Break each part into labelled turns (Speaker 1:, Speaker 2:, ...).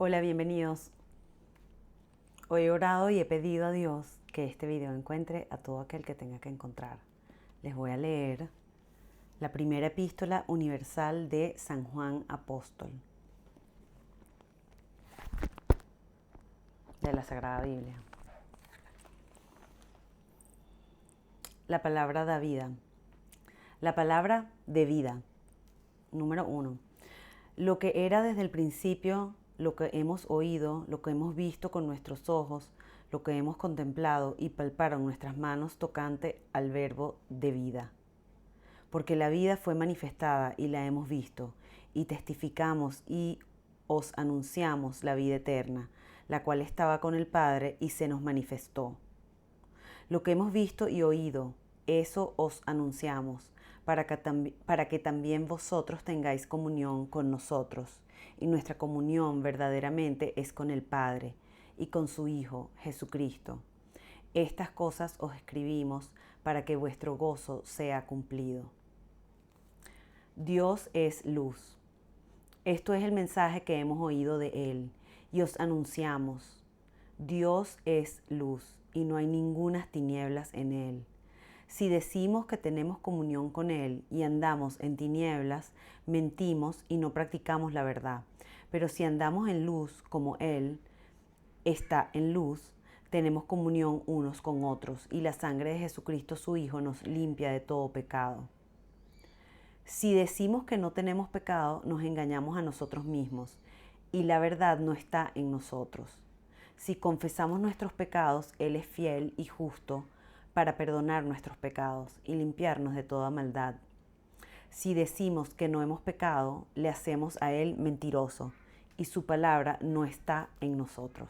Speaker 1: Hola, bienvenidos. Hoy he orado y he pedido a Dios que este video encuentre a todo aquel que tenga que encontrar. Les voy a leer la primera epístola universal de San Juan Apóstol, de la Sagrada Biblia. La palabra da vida. La palabra de vida. Número 1. Lo que era desde el principio, lo que hemos oído, lo que hemos visto con nuestros ojos, lo que hemos contemplado y palparon nuestras manos tocante al verbo de vida. Porque la vida fue manifestada y la hemos visto, y testificamos y os anunciamos la vida eterna, la cual estaba con el Padre y se nos manifestó. Lo que hemos visto y oído, eso os anunciamos, para que también vosotros tengáis comunión con nosotros. Y nuestra comunión verdaderamente es con el Padre y con su Hijo, Jesucristo. Estas cosas os escribimos para que vuestro gozo sea cumplido. Dios es luz. Esto es el mensaje que hemos oído de Él y os anunciamos. Dios es luz y no hay ningunas tinieblas en Él. Si decimos que tenemos comunión con Él y andamos en tinieblas, mentimos y no practicamos la verdad. Pero si andamos en luz como Él está en luz, tenemos comunión unos con otros y la sangre de Jesucristo su Hijo nos limpia de todo pecado. Si decimos que no tenemos pecado, nos engañamos a nosotros mismos y la verdad no está en nosotros. Si confesamos nuestros pecados, Él es fiel y justo para perdonar nuestros pecados y limpiarnos de toda maldad. Si decimos que no hemos pecado, le hacemos a Él mentiroso y su palabra no está en nosotros.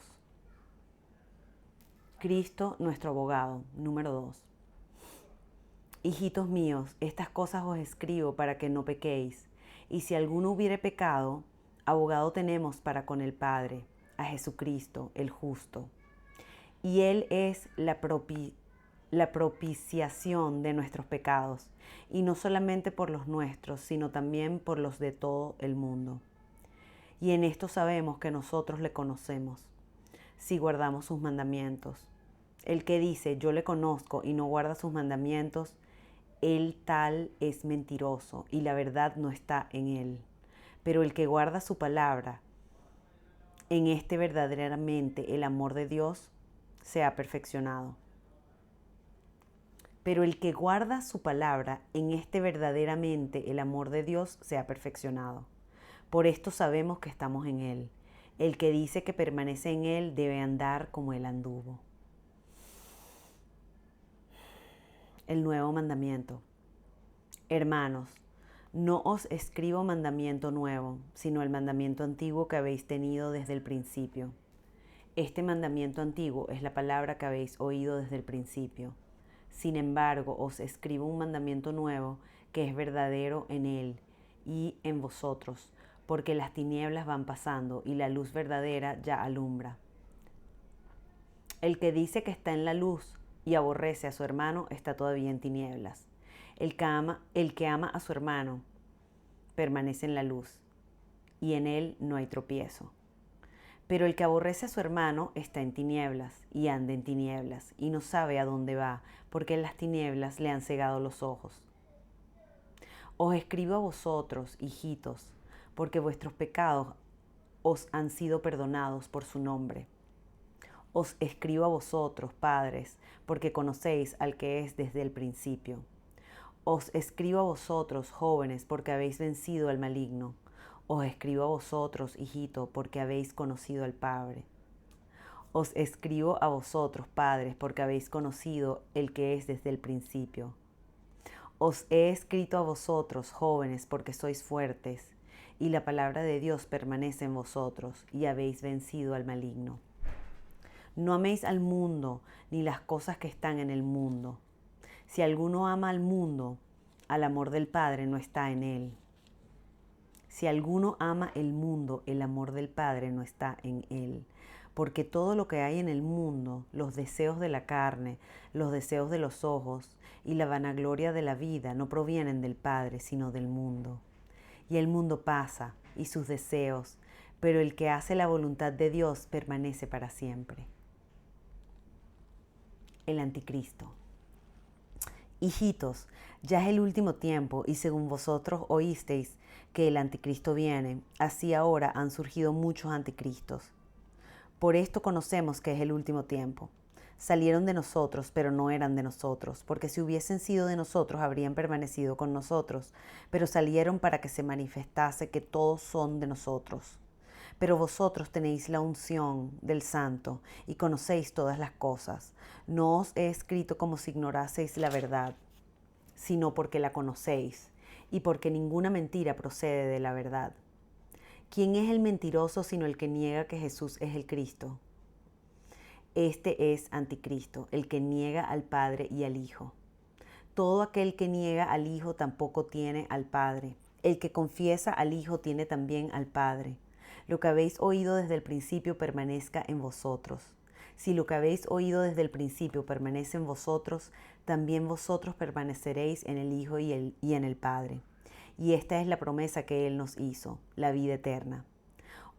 Speaker 1: Cristo, nuestro abogado. Número 2. Hijitos míos, estas cosas os escribo para que no pequéis. Y si alguno hubiere pecado, abogado tenemos para con el Padre, a Jesucristo, el justo. Y Él es la propiciación de nuestros pecados, y no solamente por los nuestros, sino también por los de todo el mundo. Y en esto sabemos que nosotros le conocemos, si guardamos sus mandamientos. El que dice, yo le conozco y no guarda sus mandamientos, el tal es mentiroso y la verdad no está en él. Pero el que guarda su palabra, en este verdaderamente el amor de Dios se ha perfeccionado. Pero el que guarda su palabra, en este verdaderamente el amor de Dios se ha perfeccionado. Por esto sabemos que estamos en Él. El que dice que permanece en Él debe andar como Él anduvo. El nuevo mandamiento. Hermanos, no os escribo mandamiento nuevo, sino el mandamiento antiguo que habéis tenido desde el principio. Este mandamiento antiguo es la palabra que habéis oído desde el principio. Sin embargo, os escribo un mandamiento nuevo que es verdadero en Él y en vosotros, porque las tinieblas van pasando y la luz verdadera ya alumbra. El que dice que está en la luz y aborrece a su hermano está todavía en tinieblas. El que ama a su hermano permanece en la luz y en él no hay tropiezo. Pero el que aborrece a su hermano está en tinieblas y anda en tinieblas y no sabe a dónde va, porque en las tinieblas le han cegado los ojos. Os escribo a vosotros, hijitos, porque vuestros pecados os han sido perdonados por su nombre. Os escribo a vosotros, padres, porque conocéis al que es desde el principio. Os escribo a vosotros, jóvenes, porque habéis vencido al maligno. Os escribo a vosotros, hijito, porque habéis conocido al Padre. Os escribo a vosotros, padres, porque habéis conocido el que es desde el principio. Os he escrito a vosotros, jóvenes, porque sois fuertes, y la palabra de Dios permanece en vosotros, y habéis vencido al maligno. No améis al mundo, ni las cosas que están en el mundo. Si alguno ama al mundo, al amor del Padre no está en él. Si alguno ama el mundo, el amor del Padre no está en él. Porque todo lo que hay en el mundo, los deseos de la carne, los deseos de los ojos y la vanagloria de la vida no provienen del Padre, sino del mundo. Y el mundo pasa y sus deseos, pero el que hace la voluntad de Dios permanece para siempre. El anticristo. Hijitos, ya es el último tiempo, y según vosotros oísteis que el anticristo viene, así ahora han surgido muchos anticristos. Por esto conocemos que es el último tiempo. Salieron de nosotros, pero no eran de nosotros, porque si hubiesen sido de nosotros habrían permanecido con nosotros, pero salieron para que se manifestase que todos son de nosotros. Pero vosotros tenéis la unción del Santo y conocéis todas las cosas. No os he escrito como si ignoraseis la verdad, sino porque la conocéis, y porque ninguna mentira procede de la verdad. ¿Quién es el mentiroso sino el que niega que Jesús es el Cristo? Este es anticristo, el que niega al Padre y al Hijo. Todo aquel que niega al Hijo tampoco tiene al Padre. El que confiesa al Hijo tiene también al Padre. Lo que habéis oído desde el principio permanezca en vosotros. Si lo que habéis oído desde el principio permanece en vosotros, también vosotros permaneceréis en el Hijo y en el Padre. Y esta es la promesa que Él nos hizo, la vida eterna.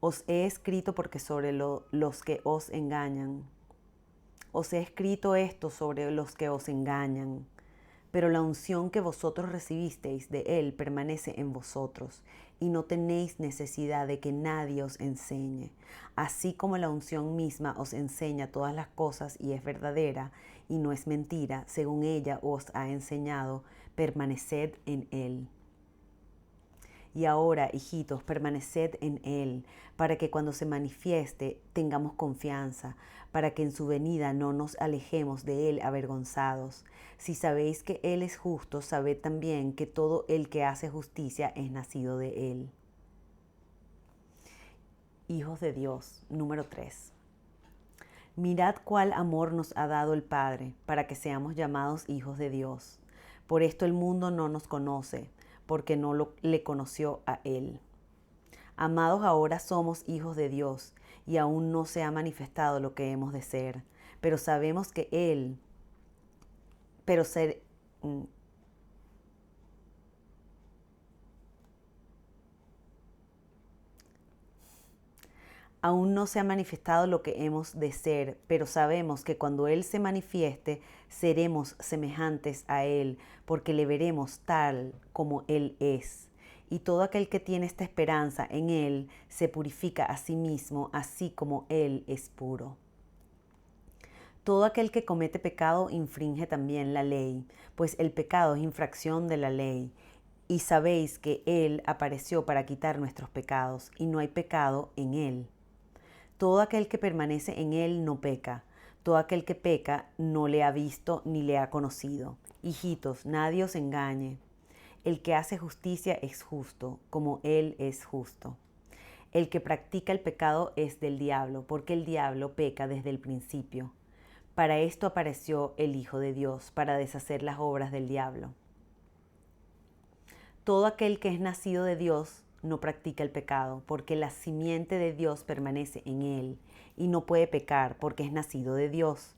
Speaker 1: Os he escrito porque sobre los que os engañan. Os he escrito esto sobre los que os engañan. Pero la unción que vosotros recibisteis de Él permanece en vosotros, y no tenéis necesidad de que nadie os enseñe. Así como la unción misma os enseña todas las cosas y es verdadera y no es mentira, según ella os ha enseñado, permaneced en Él. Y ahora, hijitos, permaneced en Él, para que cuando se manifieste tengamos confianza, para que en su venida no nos alejemos de Él avergonzados. Si sabéis que Él es justo, sabed también que todo el que hace justicia es nacido de Él. Hijos de Dios, número 3. Mirad cuál amor nos ha dado el Padre, para que seamos llamados hijos de Dios. Por esto el mundo no nos conoce, porque no le conoció a Él. Amados, ahora somos hijos de Dios, y aún no se ha manifestado lo que hemos de ser, pero sabemos que Él, aún no se ha manifestado lo que hemos de ser, pero sabemos que cuando Él se manifieste, seremos semejantes a Él, porque le veremos tal como Él es. Y todo aquel que tiene esta esperanza en Él se purifica a sí mismo, así como Él es puro. Todo aquel que comete pecado infringe también la ley, pues el pecado es infracción de la ley. Y sabéis que Él apareció para quitar nuestros pecados, y no hay pecado en Él. Todo aquel que permanece en Él no peca. Todo aquel que peca no le ha visto ni le ha conocido. Hijitos, nadie os engañe. El que hace justicia es justo, como Él es justo. El que practica el pecado es del diablo, porque el diablo peca desde el principio. Para esto apareció el Hijo de Dios, para deshacer las obras del diablo. Todo aquel que es nacido de Dios no practica el pecado, porque la simiente de Dios permanece en él, y no puede pecar, porque es nacido de Dios.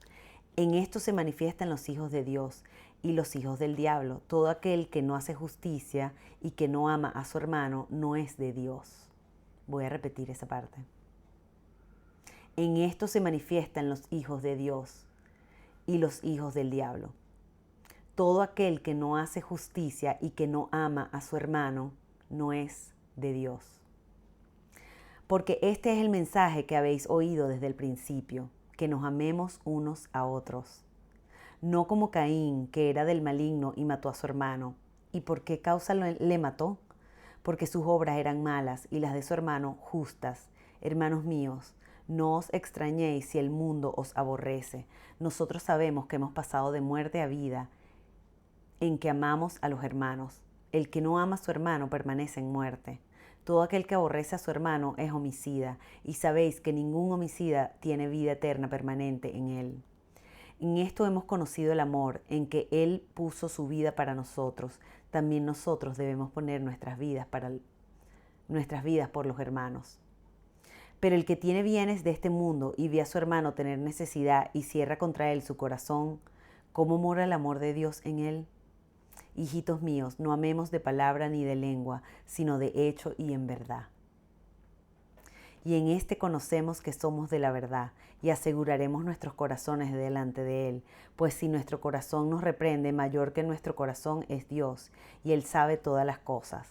Speaker 1: En esto se manifiestan los hijos de Dios y los hijos del diablo. Todo aquel que no hace justicia y que no ama a su hermano no es de Dios. Voy a repetir esa parte. En esto se manifiestan los hijos de Dios y los hijos del diablo. Todo aquel que no hace justicia y que no ama a su hermano no es de Dios. Porque este es el mensaje que habéis oído desde el principio, que nos amemos unos a otros. No como Caín, que era del maligno y mató a su hermano. ¿Y por qué causa le mató? Porque sus obras eran malas y las de su hermano justas. Hermanos míos, no os extrañéis si el mundo os aborrece. Nosotros sabemos que hemos pasado de muerte a vida, en que amamos a los hermanos. El que no ama a su hermano permanece en muerte. Todo aquel que aborrece a su hermano es homicida, y sabéis que ningún homicida tiene vida eterna permanente en él. En esto hemos conocido el amor, en que Él puso su vida para nosotros. También nosotros debemos poner nuestras vidas por los hermanos. Pero el que tiene bienes de este mundo y ve a su hermano tener necesidad y cierra contra él su corazón, ¿cómo mora el amor de Dios en él? Hijitos míos, no amemos de palabra ni de lengua, sino de hecho y en verdad. y en este conocemos que somos de la verdad, y aseguraremos nuestros corazones delante de Él, pues si nuestro corazón nos reprende, mayor que nuestro corazón es Dios, y Él sabe todas las cosas.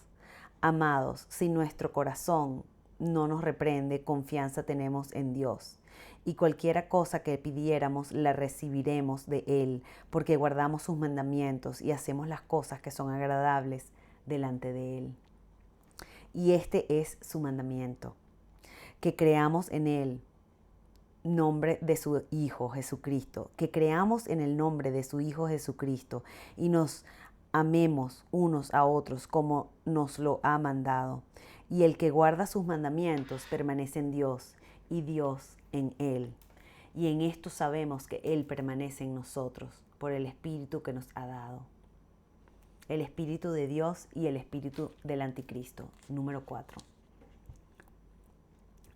Speaker 1: Amados, si nuestro corazón no nos reprende, confianza tenemos en Dios. Y cualquiera cosa que pidiéramos la recibiremos de Él, porque guardamos sus mandamientos y hacemos las cosas que son agradables delante de Él. Y este es su mandamiento, que creamos en Él, nombre de su Hijo Jesucristo, que creamos en el nombre de su Hijo Jesucristo y nos amemos unos a otros como nos lo ha mandado. Y el que guarda sus mandamientos permanece en Dios y Dios en él. Y en esto sabemos que Él permanece en nosotros por el Espíritu que nos ha dado. El Espíritu de Dios y el Espíritu del Anticristo. Número 4.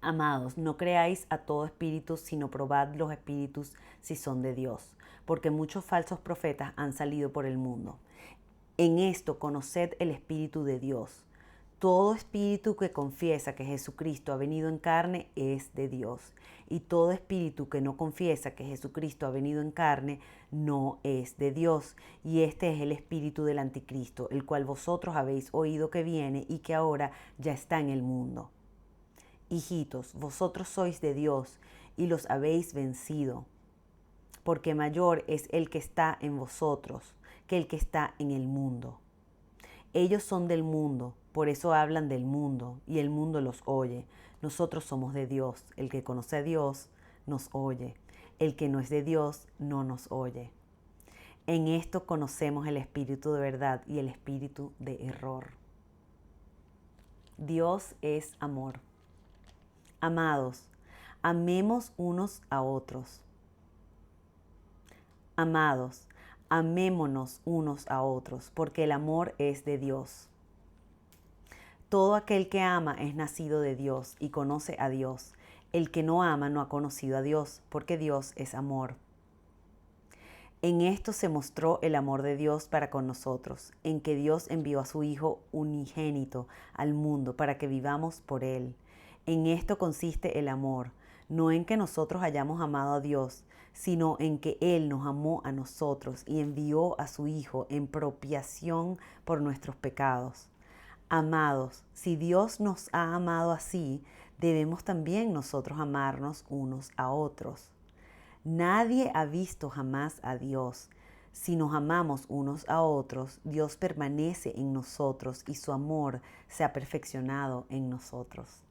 Speaker 1: Amados, no creáis a todo espíritu, sino probad los espíritus si son de Dios, porque muchos falsos profetas han salido por el mundo. En esto conoced el Espíritu de Dios. Todo espíritu que confiesa que Jesucristo ha venido en carne es de Dios. Y todo espíritu que no confiesa que Jesucristo ha venido en carne no es de Dios. Y este es el espíritu del Anticristo, el cual vosotros habéis oído que viene y que ahora ya está en el mundo. Hijitos, vosotros sois de Dios y los habéis vencido, porque mayor es el que está en vosotros que el que está en el mundo. Ellos son del mundo, por eso hablan del mundo, y el mundo los oye. Nosotros somos de Dios. El que conoce a Dios nos oye. El que no es de Dios no nos oye. En esto conocemos el espíritu de verdad y el espíritu de error. Dios es amor. Amados, amemos unos a otros. Amados, amémonos unos a otros, porque el amor es de Dios. Todo aquel que ama es nacido de Dios y conoce a Dios. El que no ama no ha conocido a Dios, porque Dios es amor. En esto se mostró el amor de Dios para con nosotros, en que Dios envió a su Hijo unigénito al mundo para que vivamos por Él. En esto consiste el amor, no en que nosotros hayamos amado a Dios, sino en que Él nos amó a nosotros y envió a su Hijo en propiciación por nuestros pecados. Amados, si Dios nos ha amado así, debemos también nosotros amarnos unos a otros. Nadie ha visto jamás a Dios. Si nos amamos unos a otros, Dios permanece en nosotros y su amor se ha perfeccionado en nosotros.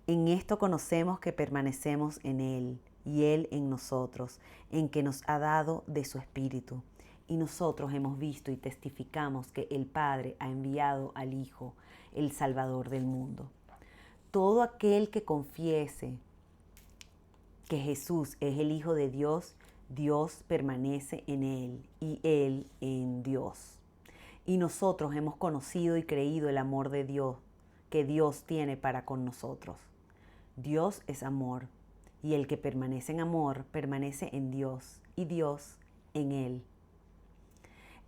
Speaker 1: En esto conocemos que permanecemos en Él y Él en nosotros, en que nos ha dado de su Espíritu. Y nosotros hemos visto y testificamos que el Padre ha enviado al Hijo, el Salvador del mundo. Todo aquel que confiese que Jesús es el Hijo de Dios, Dios permanece en Él y Él en Dios. Y nosotros hemos conocido y creído el amor de Dios que Dios tiene para con nosotros. Dios es amor, y el que permanece en amor permanece en Dios y Dios en Él.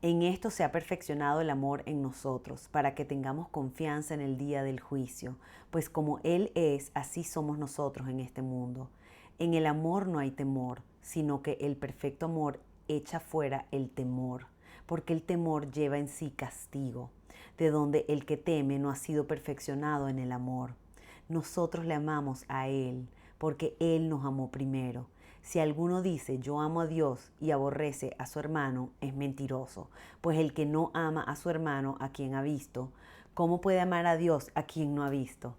Speaker 1: En esto se ha perfeccionado el amor en nosotros, para que tengamos confianza en el día del juicio, pues como Él es, así somos nosotros en este mundo. En el amor no hay temor, sino que el perfecto amor echa fuera el temor, porque el temor lleva en sí castigo, de donde el que teme no ha sido perfeccionado en el amor. Nosotros le amamos a Él, porque Él nos amó primero. Si alguno dice yo amo a Dios y aborrece a su hermano, es mentiroso, pues el que no ama a su hermano a quien ha visto, ¿cómo puede amar a Dios a quien no ha visto?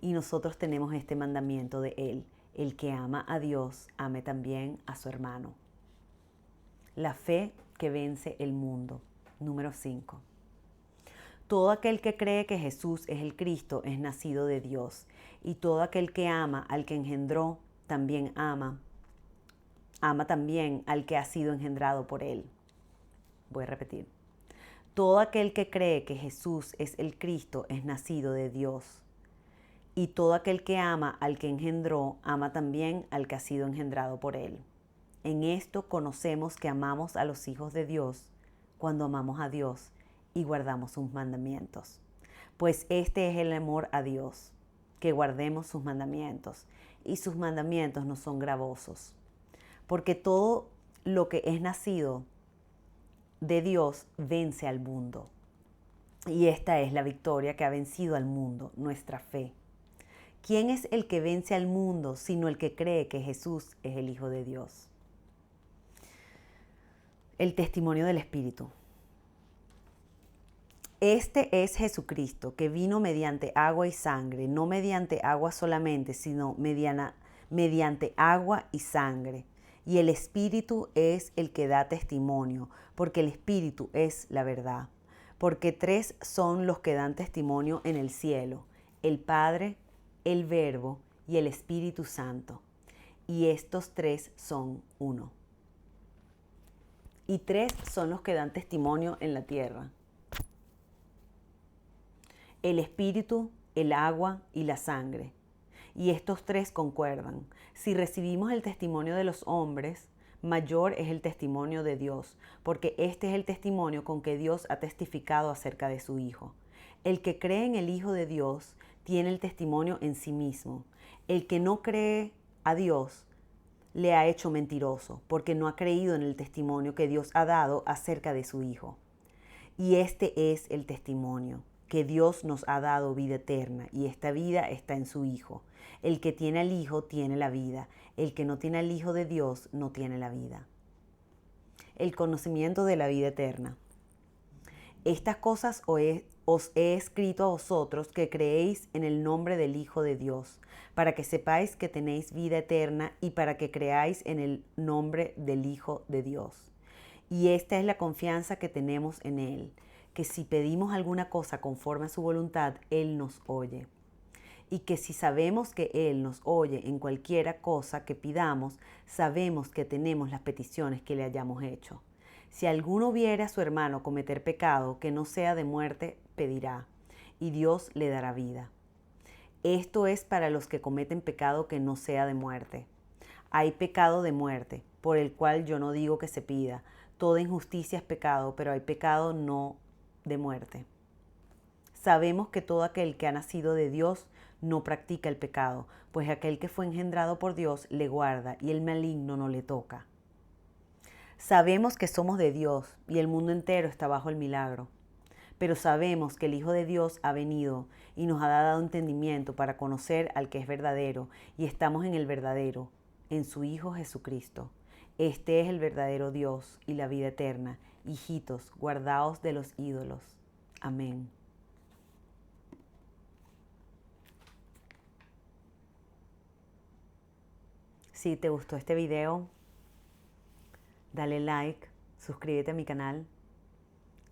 Speaker 1: Y nosotros tenemos este mandamiento de Él: el que ama a Dios, ame también a su hermano. La fe que vence el mundo. Número 5. Todo aquel que cree que Jesús es el Cristo es nacido de Dios, y todo aquel que ama al que engendró también ama también al que ha sido engendrado por Él. Voy a repetir. Todo aquel que cree que Jesús es el Cristo es nacido de Dios, y todo aquel que ama al que engendró ama también al que ha sido engendrado por Él. En esto conocemos que amamos a los hijos de Dios cuando amamos a Dios y guardamos sus mandamientos. Pues este es el amor a Dios, que guardemos sus mandamientos. Y sus mandamientos no son gravosos. Porque todo lo que es nacido de Dios vence al mundo. Y esta es la victoria que ha vencido al mundo, nuestra fe. ¿Quién es el que vence al mundo sino el que cree que Jesús es el Hijo de Dios? El testimonio del Espíritu. Este es Jesucristo, que vino mediante agua y sangre, no mediante agua solamente, sino mediante agua y sangre. Y el Espíritu es el que da testimonio, porque el Espíritu es la verdad. Porque tres son los que dan testimonio en el cielo: el Padre, el Verbo y el Espíritu Santo. Y estos tres son uno. Y tres son los que dan testimonio en la tierra: el Espíritu, el agua y la sangre. Y estos tres concuerdan. Si recibimos el testimonio de los hombres, mayor es el testimonio de Dios, porque este es el testimonio con que Dios ha testificado acerca de su Hijo. El que cree en el Hijo de Dios tiene el testimonio en sí mismo. El que no cree a Dios le ha hecho mentiroso, porque no ha creído en el testimonio que Dios ha dado acerca de su Hijo. Y este es el testimonio, que Dios nos ha dado vida eterna, y esta vida está en su Hijo. El que tiene al Hijo tiene la vida. El que no tiene al Hijo de Dios no tiene la vida. El conocimiento de la vida eterna. Estas cosas os he escrito a vosotros que creéis en el nombre del Hijo de Dios, para que sepáis que tenéis vida eterna y para que creáis en el nombre del Hijo de Dios. Y esta es la confianza que tenemos en Él, que si pedimos alguna cosa conforme a su voluntad, Él nos oye. Y que si sabemos que Él nos oye en cualquiera cosa que pidamos, sabemos que tenemos las peticiones que le hayamos hecho. Si alguno viere a su hermano cometer pecado que no sea de muerte, pedirá, y Dios le dará vida. Esto es para los que cometen pecado que no sea de muerte. Hay pecado de muerte, por el cual yo no digo que se pida. Toda injusticia es pecado, pero hay pecado no de muerte. Sabemos que todo aquel que ha nacido de Dios no practica el pecado, pues aquel que fue engendrado por Dios le guarda y el maligno no le toca. Sabemos que somos de Dios y el mundo entero está bajo el milagro. Pero sabemos que el Hijo de Dios ha venido y nos ha dado entendimiento para conocer al que es verdadero, y estamos en el verdadero, en su Hijo Jesucristo. Este es el verdadero Dios y la vida eterna. Hijitos, guardaos de los ídolos. Amén. Si te gustó este video, dale like, suscríbete a mi canal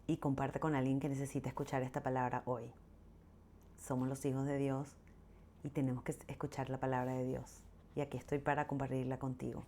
Speaker 1: y comparte con alguien que necesita escuchar esta palabra hoy. Somos los hijos de Dios y tenemos que escuchar la palabra de Dios. Y aquí estoy para compartirla contigo.